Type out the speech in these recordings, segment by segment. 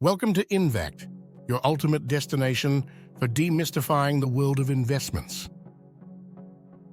Welcome to Invect, your ultimate destination for demystifying the world of investments.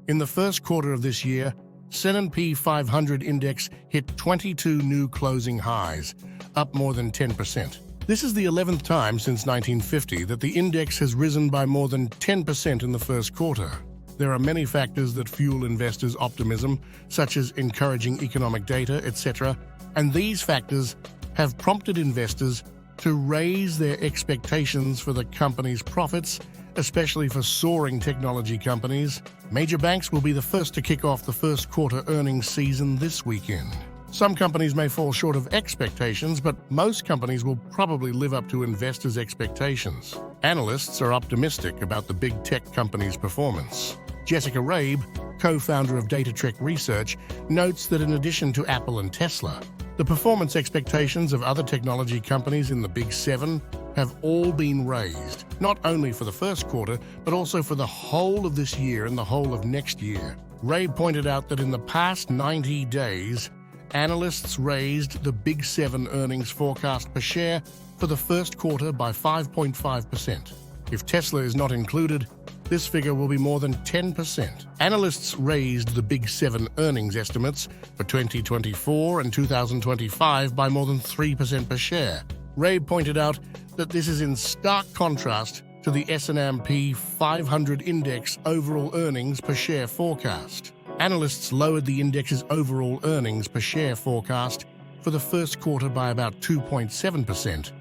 In the first quarter of this year, S&P 500 index hit 22 new closing highs, up more than 10%. This is the 11th time since 1950 that the index has risen by more than 10% in the first quarter. There are many factors that fuel investors' optimism, such as encouraging economic data, etc., and these factors have prompted investors to raise their expectations for the company's profits, especially for soaring technology companies. Major banks will be the first to kick off the first quarter earnings season this weekend. Some companies may fall short of expectations, but most companies will probably live up to investors' expectations. Analysts are optimistic about the big tech companies' performance. Jessica Rabe, co-founder of DataTrek Research, notes that in addition to Apple and Tesla, the performance expectations of other technology companies in the Big Seven have all been raised, not only for the first quarter, but also for the whole of this year and the whole of next year. Rabe pointed out that in the past 90 days, analysts raised the Big Seven earnings forecast per share for the first quarter by 5.5%. If Tesla is not included, this figure will be more than 10%. Analysts raised the Big Seven earnings estimates for 2024 and 2025 by more than 3% per share. Rabe pointed out that this is in stark contrast to the S&P 500 index overall earnings per share forecast. Analysts lowered the index's overall earnings per share forecast for the first quarter by about 2.7%,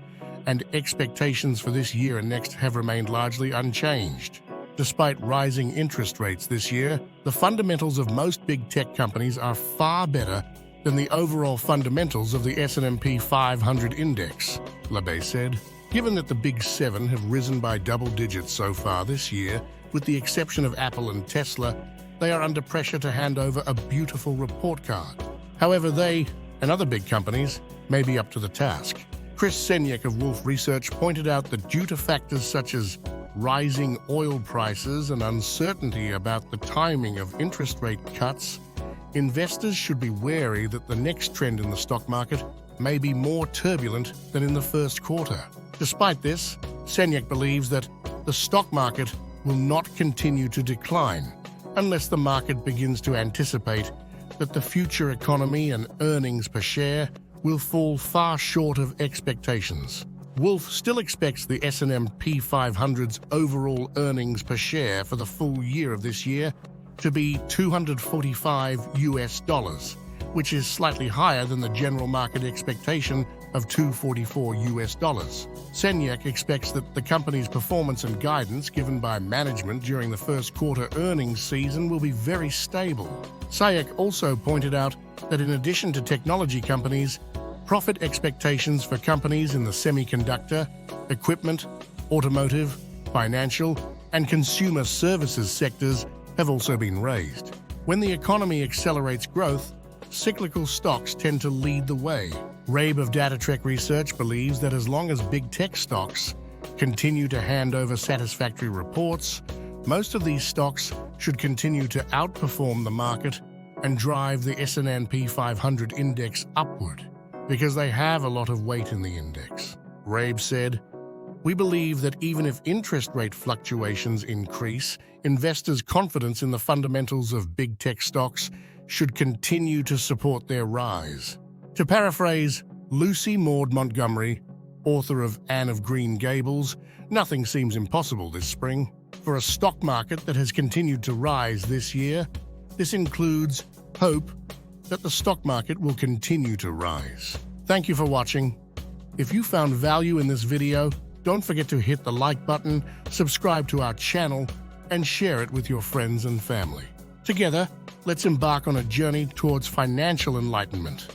and expectations for this year and next have remained largely unchanged. Despite rising interest rates this year, the fundamentals of most big tech companies are far better than the overall fundamentals of the S&P 500 index, Rabe said. Given that the Big Seven have risen by double digits so far this year, with the exception of Apple and Tesla, they are under pressure to hand over a beautiful report card. However, they and other big companies may be up to the task. Chris Senyek of Wolfe Research pointed out that due to factors such as rising oil prices and uncertainty about the timing of interest rate cuts, investors should be wary that the next trend in the stock market may be more turbulent than in the first quarter. Despite this, Senyek believes that the stock market will not continue to decline unless the market begins to anticipate that the future economy and earnings per share will fall far short of expectations. Wolfe still expects the S&P 500's overall earnings per share for the full year of this year to be $245, which is slightly higher than the general market expectation of $244. Senyek expects that the company's performance and guidance given by management during the first quarter earnings season will be very stable. Senyek also pointed out that in addition to technology companies, profit expectations for companies in the semiconductor, equipment, automotive, financial, and consumer services sectors have also been raised. When the economy accelerates growth, cyclical stocks tend to lead the way. Rabe of DataTrek Research believes that as long as big tech stocks continue to hand over satisfactory reports, most of these stocks should continue to outperform the market and drive the S&P 500 index upward, because they have a lot of weight in the index. Rabe said, "We believe that even if interest rate fluctuations increase, investors' confidence in the fundamentals of big tech stocks should continue to support their rise." To paraphrase Lucy Maud Montgomery, author of Anne of Green Gables, nothing seems impossible this spring. For a stock market that has continued to rise this year, this includes hope that the stock market will continue to rise. Thank you for watching. If you found value in this video, don't forget to hit the like button, subscribe to our channel, and share it with your friends and family. Together, let's embark on a journey towards financial enlightenment.